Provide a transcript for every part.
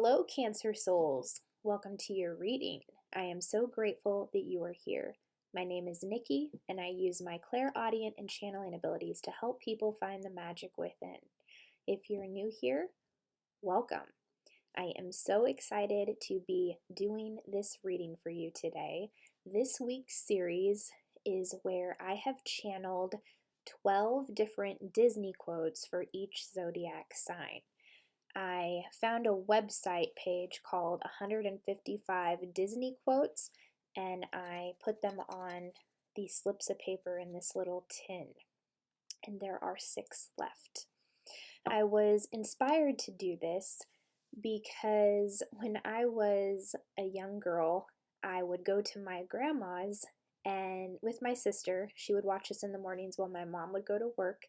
Hello, Cancer souls. Welcome to your reading. I am so grateful that you are here. My name is Nikki, and I use my clairaudient and channeling abilities to help people find the magic within. If you're new here, welcome. I am so excited to be doing this reading for you today. This week's series is where I have channeled 12 different Disney quotes for each zodiac sign. I found a website page called 155 Disney Quotes, and I put them on these slips of paper in this little tin, and there are 6 left. I was inspired to do this because when I was a young girl, I would go to my grandma's, and with my sister, she would watch us in the mornings while my mom would go to work,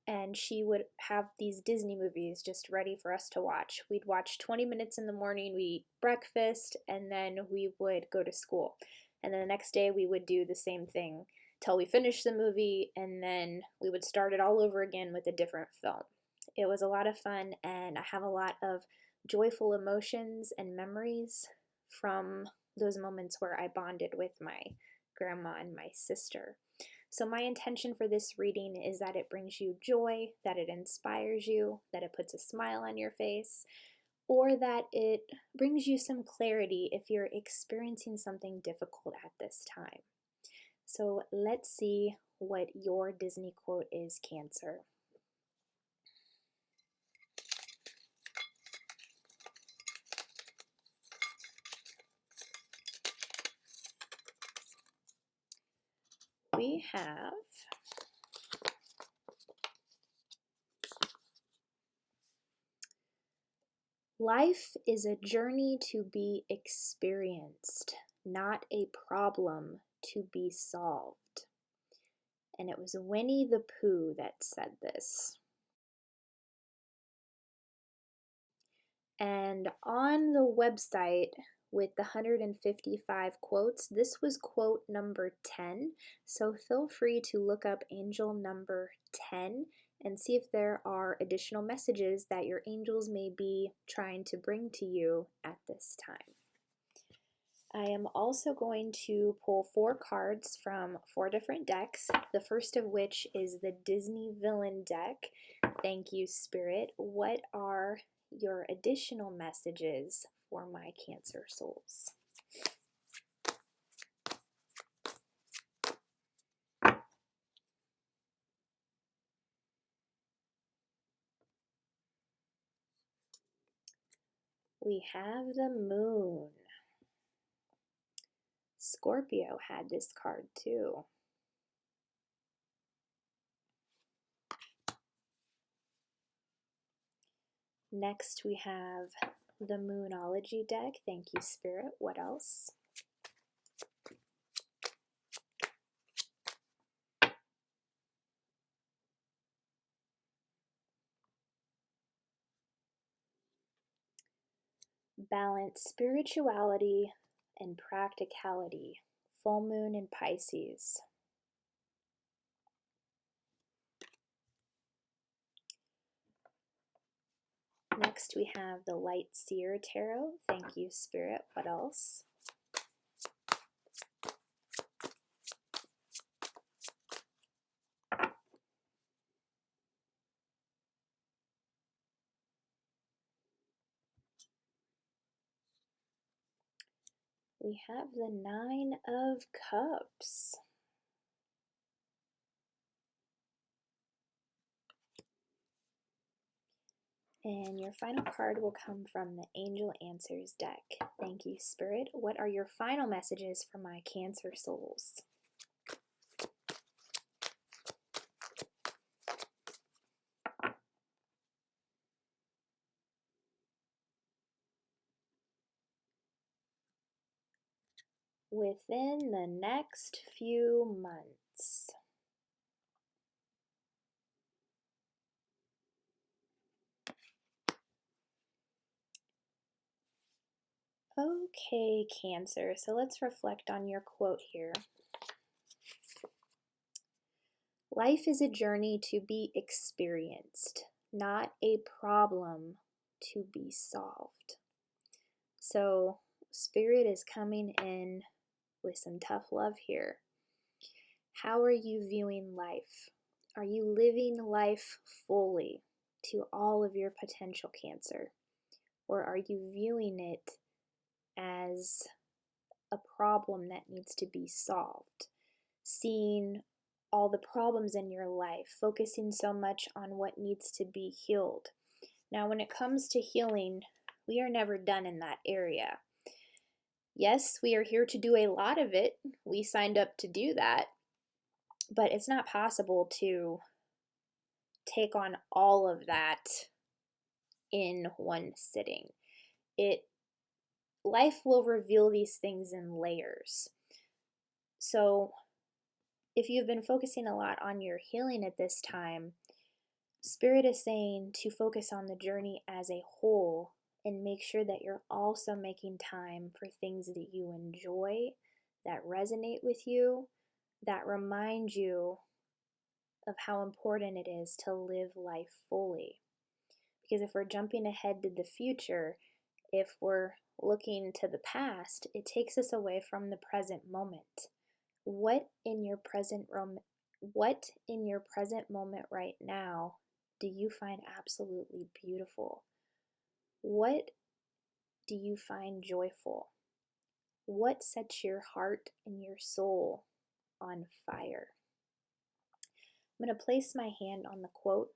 and she would have these Disney movies just ready for us to watch. We'd watch 20 minutes in the morning, we'd eat breakfast, and then we would go to school. And then the next day we would do the same thing till we finished the movie, and then we would start it all over again with a different film. It was a lot of fun, and I have a lot of joyful emotions and memories from those moments where I bonded with my grandma and my sister. So my intention for this reading is that it brings you joy, that it inspires you, that it puts a smile on your face, or that it brings you some clarity if you're experiencing something difficult at this time. So let's see what your Disney quote is, Cancer. We have life is a journey to be experienced, not a problem to be solved. And it was Winnie the Pooh that said this. And on the website with the 155 quotes, this was quote number 10. So feel free to look up angel number 10 and see if there are additional messages that your angels may be trying to bring to you at this time. I am also going to pull 4 cards from 4 different decks, the first of which is the Disney Villain deck. Thank you, Spirit. What are your additional messages for my Cancer souls? We have the Moon. Scorpio had this card too. Next we have the Moonology deck. Thank you, Spirit. What else? Balance spirituality and practicality. Full moon in Pisces. Next we have the Light Seer Tarot. Thank you, Spirit. What else? We have the 9 of Cups. And your final card will come from the Angel Answers deck. Thank you, Spirit. What are your final messages for my Cancer souls? Within the next few months. Okay, Cancer, so let's reflect on your quote here. Life is a journey to be experienced, not a problem to be solved. So, Spirit is coming in with some tough love here. How are you viewing life? Are you living life fully to all of your potential, Cancer? Or are you viewing it as a problem that needs to be solved? Seeing all the problems in your life, focusing so much on what needs to be healed. Now, when it comes to healing, we are never done in that area. Yes, we are here to do a lot of it. We signed up to do that, but it's not possible to take on all of that in one sitting. Life will reveal these things in layers. So, if you've been focusing a lot on your healing at this time, Spirit is saying to focus on the journey as a whole and make sure that you're also making time for things that you enjoy, that resonate with you, that remind you of how important it is to live life fully. Because if we're jumping ahead to the future, if we're looking to the past, it takes us away from the present moment. What in your present moment right now do you find absolutely beautiful? What do you find joyful? What sets your heart and your soul on fire? I'm going to place my hand on the quote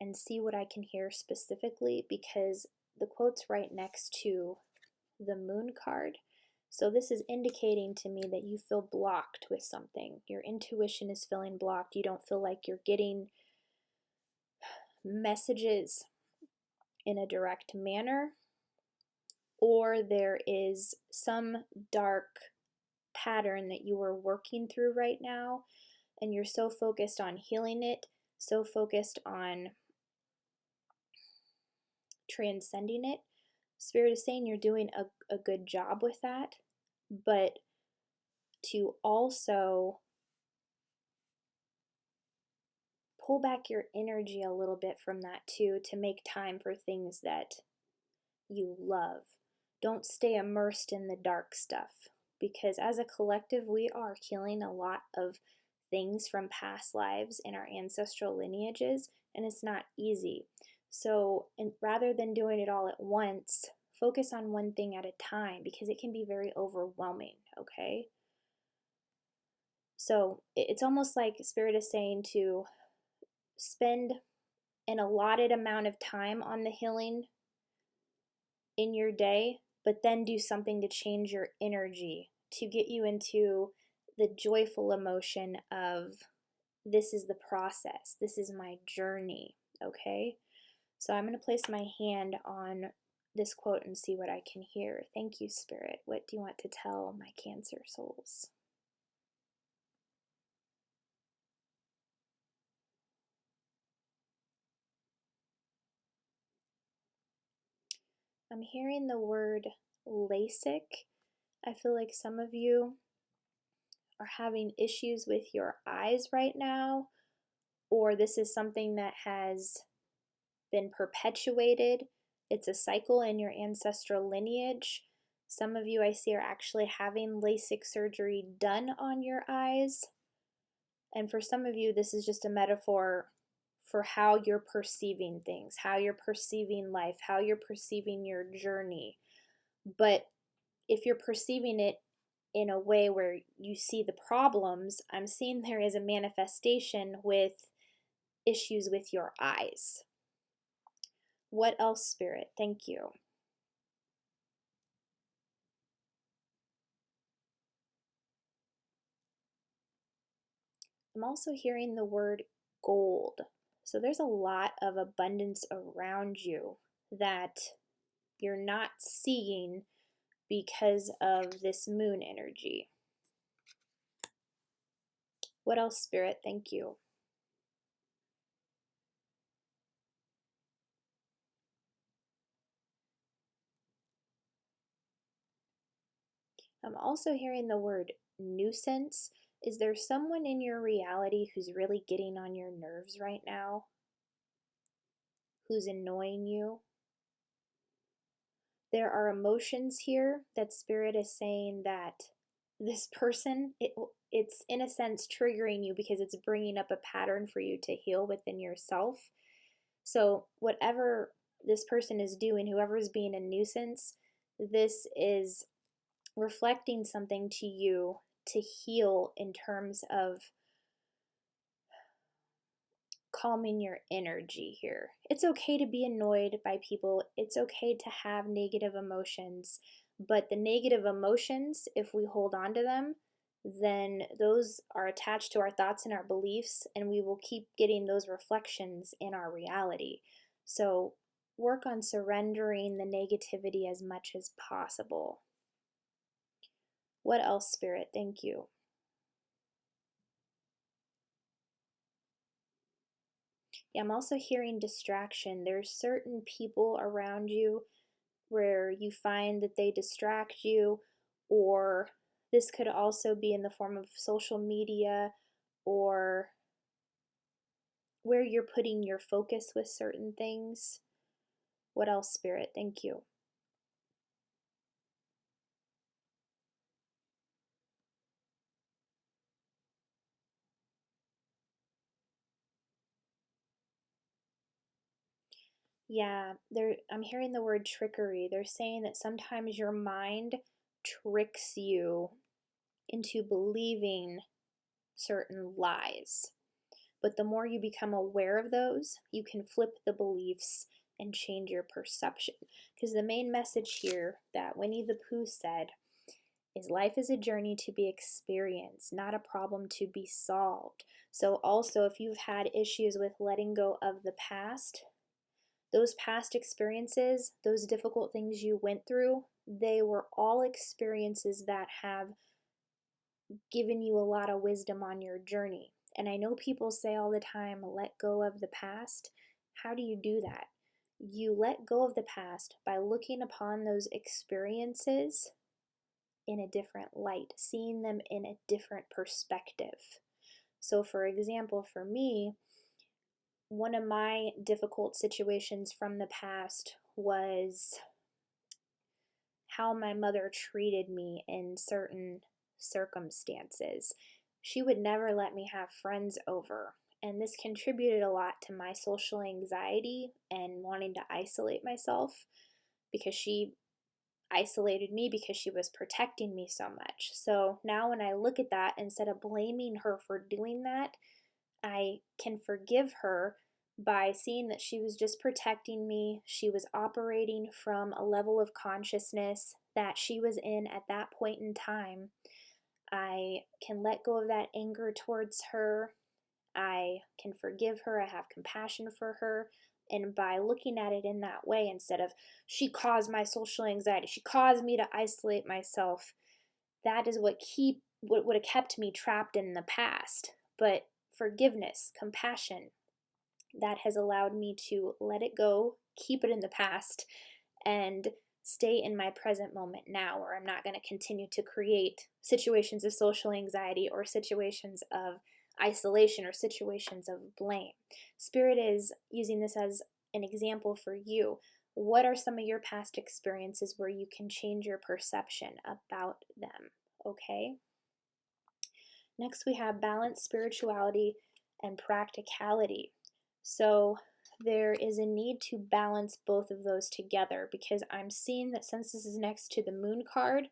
and see what I can hear specifically, because the quote's right next to the moon card. So this is indicating to me that you feel blocked with something. Your intuition is feeling blocked. You don't feel like you're getting messages in a direct manner, or there is some dark pattern that you are working through right now, and you're so focused on healing it, so focused on transcending it. Spirit is saying you're doing a good job with that, but to also pull back your energy a little bit from that too, to make time for things that you love. Don't stay immersed in the dark stuff, because as a collective, we are healing a lot of things from past lives in our ancestral lineages, and it's not easy. So rather than doing it all at once, focus on one thing at a time, because it can be very overwhelming, okay? So it's almost like Spirit is saying to spend an allotted amount of time on the healing in your day, but then do something to change your energy, to get you into the joyful emotion of, this is the process, this is my journey, okay? So I'm going to place my hand on this quote and see what I can hear. Thank you, Spirit. What do you want to tell my Cancer souls? I'm hearing the word LASIK. I feel like some of you are having issues with your eyes right now, or this is something that has been perpetuated. It's a cycle in your ancestral lineage. Some of you I see are actually having LASIK surgery done on your eyes. And for some of you, this is just a metaphor for how you're perceiving things, how you're perceiving life, how you're perceiving your journey. But if you're perceiving it in a way where you see the problems, I'm seeing there is a manifestation with issues with your eyes. What else, Spirit? Thank you. I'm also hearing the word gold. So there's a lot of abundance around you that you're not seeing because of this moon energy. What else, Spirit? Thank you. I'm also hearing the word nuisance. Is there someone in your reality who's really getting on your nerves right now? Who's annoying you? There are emotions here that Spirit is saying that this person, it's in a sense triggering you because it's bringing up a pattern for you to heal within yourself. So, whatever this person is doing, whoever is being a nuisance, this is reflecting something to you to heal in terms of calming your energy here. It's okay to be annoyed by people. It's okay to have negative emotions, but the negative emotions, if we hold on to them, then those are attached to our thoughts and our beliefs, and we will keep getting those reflections in our reality. So work on surrendering the negativity as much as possible. What else, Spirit? Thank you. Yeah, I'm also hearing distraction. There's certain people around you where you find that they distract you, or this could also be in the form of social media or where you're putting your focus with certain things. What else, Spirit? Thank you. Yeah, I'm hearing the word trickery. They're saying that sometimes your mind tricks you into believing certain lies. But the more you become aware of those, you can flip the beliefs and change your perception. Because the main message here that Winnie the Pooh said is life is a journey to be experienced, not a problem to be solved. So, also, if you've had issues with letting go of the past, those past experiences, those difficult things you went through, they were all experiences that have given you a lot of wisdom on your journey. And I know people say all the time, let go of the past. How do you do that? You let go of the past by looking upon those experiences in a different light, seeing them in a different perspective. So, for example, for me, one of my difficult situations from the past was how my mother treated me in certain circumstances. She would never let me have friends over, and this contributed a lot to my social anxiety and wanting to isolate myself because she isolated me because she was protecting me so much. So now when I look at that, instead of blaming her for doing that, I can forgive her by seeing that she was just protecting me. She was operating from a level of consciousness that she was in at that point in time. I can let go of that anger towards her. I can forgive her. I have compassion for her. And by looking at it in that way, instead of she caused my social anxiety, she caused me to isolate myself, that is what would have kept me trapped in the past. But forgiveness, compassion, that has allowed me to let it go, keep it in the past, and stay in my present moment now, where I'm not going to continue to create situations of social anxiety or situations of isolation or situations of blame. Spirit is using this as an example for you. What are some of your past experiences where you can change your perception about them? Okay. Next, we have balanced spirituality and practicality. So there is a need to balance both of those together, because I'm seeing that since this is next to the Moon card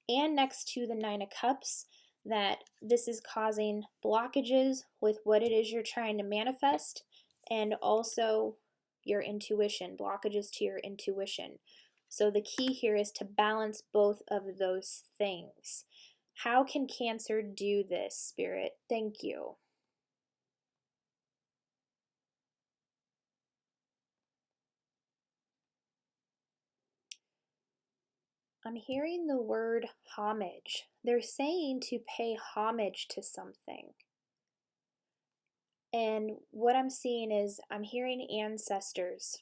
and next to the Nine of Cups, that this is causing blockages with what it is you're trying to manifest, and also your intuition, blockages to your intuition. So the key here is to balance both of those things. How can Cancer do this, Spirit? Thank you. I'm hearing the word homage. They're saying to pay homage to something. And what I'm seeing is I'm hearing ancestors.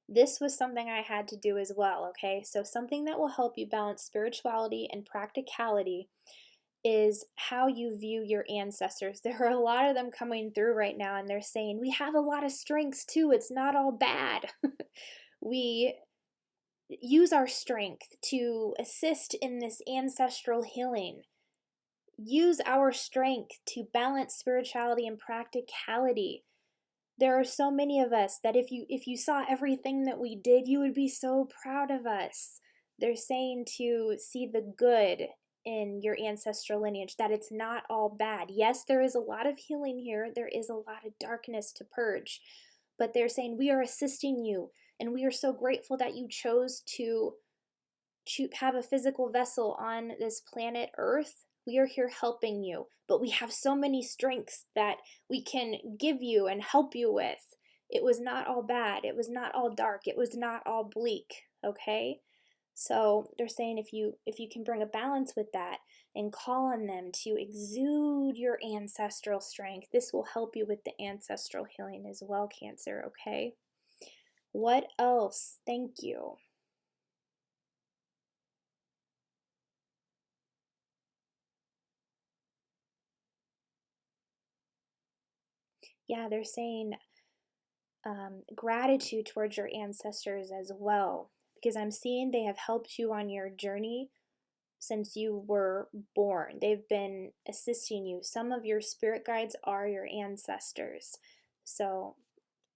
This was something I had to do as well, okay? So something that will help you balance spirituality and practicality is how you view your ancestors. There are a lot of them coming through right now, and they're saying, we have a lot of strengths too. It's not all bad. we use our strength to assist in this ancestral healing. Use our strength to balance spirituality and practicality. There are so many of us that if you saw everything that we did, you would be so proud of us. They're saying to see the good in your ancestral lineage, that it's not all bad. Yes, there is a lot of healing here. There is a lot of darkness to purge. But they're saying we are assisting you, and we are so grateful that you chose to have a physical vessel on this planet Earth. We are here helping you, but we have so many strengths that we can give you and help you with. It was not all bad. It was not all dark. It was not all bleak, okay? So they're saying if you can bring a balance with that and call on them to exude your ancestral strength, this will help you with the ancestral healing as well, Cancer, okay? What else? Thank you. Yeah, they're saying gratitude towards your ancestors as well, because I'm seeing they have helped you on your journey since you were born. They've been assisting you. Some of your spirit guides are your ancestors. So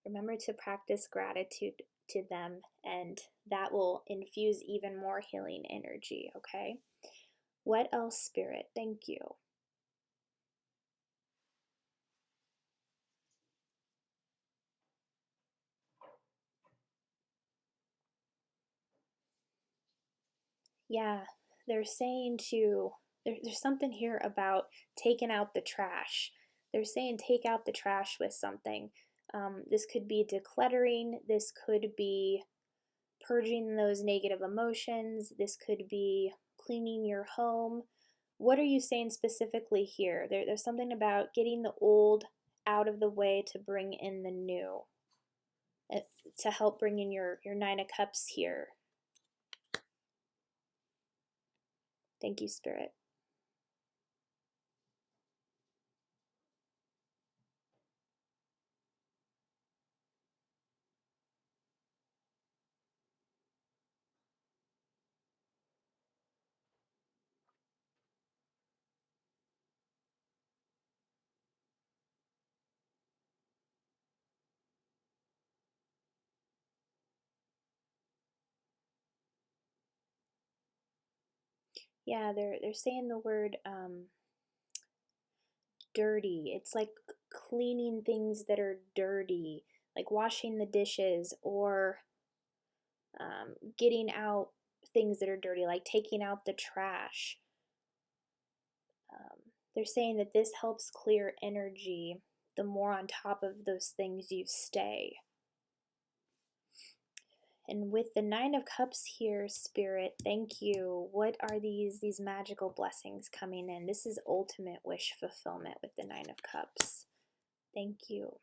remember to practice gratitude to them, and that will infuse even more healing energy, okay? What else, Spirit? Thank you. Yeah, they're saying there's something here about taking out the trash. They're saying take out the trash with something. This could be decluttering, this could be purging those negative emotions, this could be cleaning your home. What are you saying specifically here? There's something about getting the old out of the way to bring in the new, to help bring in your Nine of Cups here. Thank you, Spirit. Yeah, they're saying the word dirty. It's like cleaning things that are dirty, like washing the dishes, or getting out things that are dirty, like taking out the trash. They're saying that this helps clear energy the more on top of those things you stay. And with the Nine of Cups here, Spirit, thank you. What are these magical blessings coming in? This is ultimate wish fulfillment with the Nine of Cups. Thank you.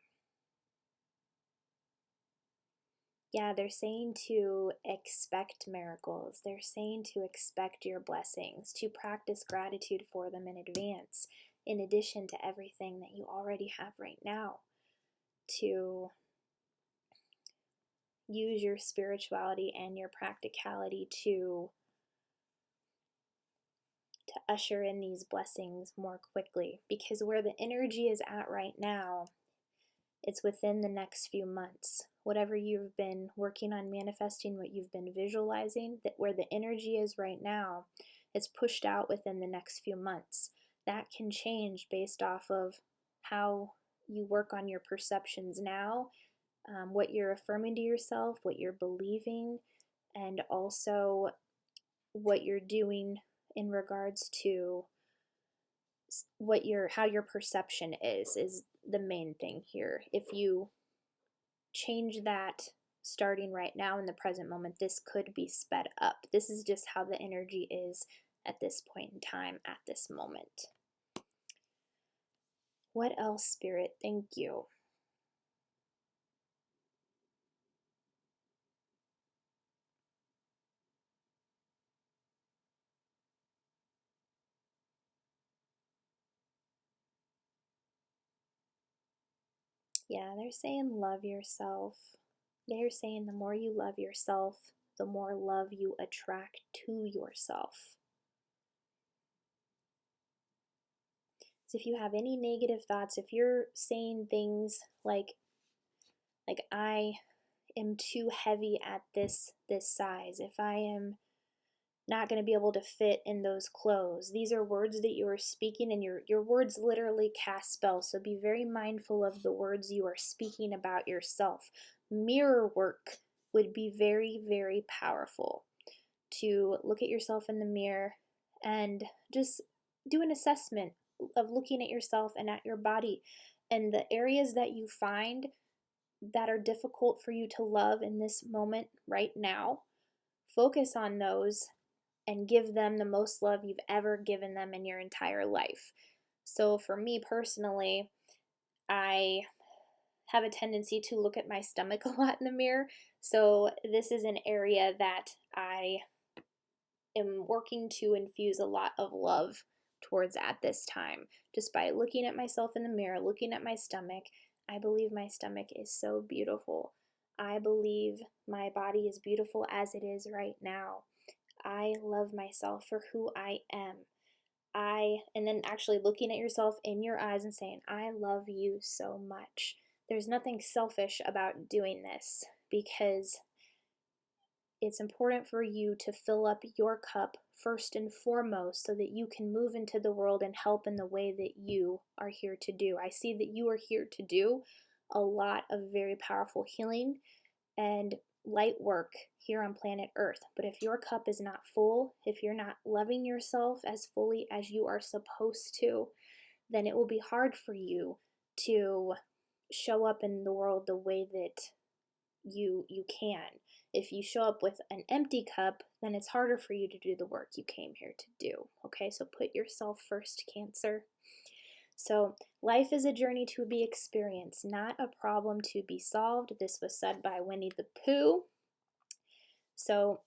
Yeah, they're saying to expect miracles. They're saying to expect your blessings, to practice gratitude for them in advance, in addition to everything that you already have right now, to use your spirituality and your practicality to usher in these blessings more quickly, because where the energy is at right now, it's within the next few months. Whatever you've been working on manifesting, what you've been visualizing, that where the energy is right now, it's pushed out within the next few months. That can change based off of how you work on your perceptions now, what you're affirming to yourself, what you're believing, and also what you're doing in regards to how your perception is the main thing here. If you change that starting right now in the present moment, this could be sped up. This is just how the energy is at this point in time, at this moment. What else, Spirit? Thank you. Yeah, they're saying love yourself. They're saying the more you love yourself, the more love you attract to yourself. So if you have any negative thoughts, if you're saying things like I am too heavy at this size, if I am not going to be able to fit in those clothes. These are words that you are speaking, and your words literally cast spells. So be very mindful of the words you are speaking about yourself. Mirror work would be very, very powerful. To look at yourself in the mirror and just do an assessment of looking at yourself and at your body, and the areas that you find that are difficult for you to love in this moment right now. Focus on those and give them the most love you've ever given them in your entire life. So for me personally, I have a tendency to look at my stomach a lot in the mirror. So this is an area that I am working to infuse a lot of love towards at this time. Just by looking at myself in the mirror, looking at my stomach, I believe my stomach is so beautiful. I believe my body is beautiful as it is right now. I love myself for who I am. And then actually looking at yourself in your eyes and saying, I love you so much. There's nothing selfish about doing this, because it's important for you to fill up your cup first and foremost so that you can move into the world and help in the way that you are here to do. I see that you are here to do a lot of very powerful healing and light work here on planet Earth. But if your cup is not full, if you're not loving yourself as fully as you are supposed to, then it will be hard for you to show up in the world the way that you can. If you show up with an empty cup, then it's harder for you to do the work you came here to do. Okay, so put yourself first, Cancer. So life is a journey to be experienced, not a problem to be solved. This was said by Winnie the Pooh. So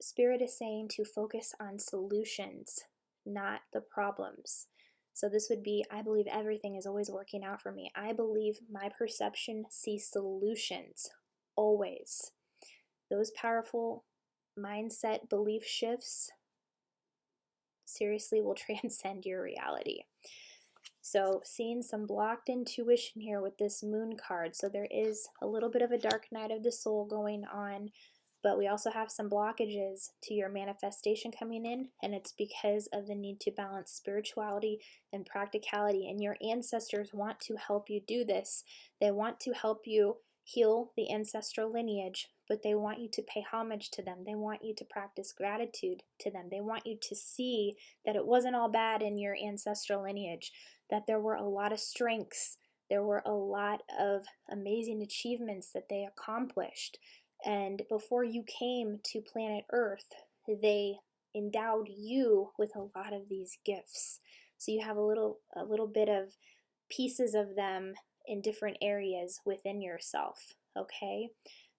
Spirit is saying to focus on solutions, not the problems. So this would be, I believe everything is always working out for me. I believe my perception sees solutions, always. Those powerful mindset belief shifts seriously will transcend your reality. So seeing some blocked intuition here with this moon card. So there is a little bit of a dark night of the soul going on, but we also have some blockages to your manifestation coming in, and it's because of the need to balance spirituality and practicality. And your ancestors want to help you do this. They want to help you heal the ancestral lineage, but they want you to pay homage to them. They want you to practice gratitude to them. They want you to see that it wasn't all bad in your ancestral lineage, that there were a lot of strengths, there were a lot of amazing achievements that they accomplished. And before you came to planet Earth, they endowed you with a lot of these gifts. So you have a little bit of pieces of them in different areas within yourself, okay?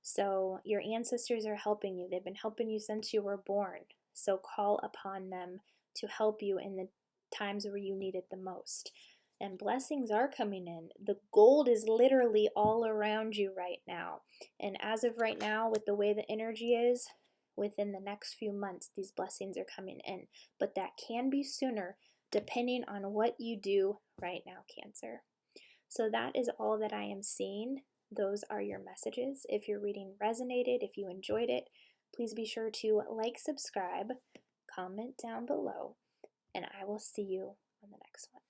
So your ancestors are helping you. They've been helping you since you were born. So call upon them to help you in the times where you need it the most. And blessings are coming in. The gold is literally all around you right now. And as of right now, with the way the energy is, within the next few months, these blessings are coming in. But that can be sooner, depending on what you do right now, Cancer. So that is all that I am seeing. Those are your messages. If your reading resonated, if you enjoyed it, please be sure to like, subscribe, comment down below, and I will see you on the next one.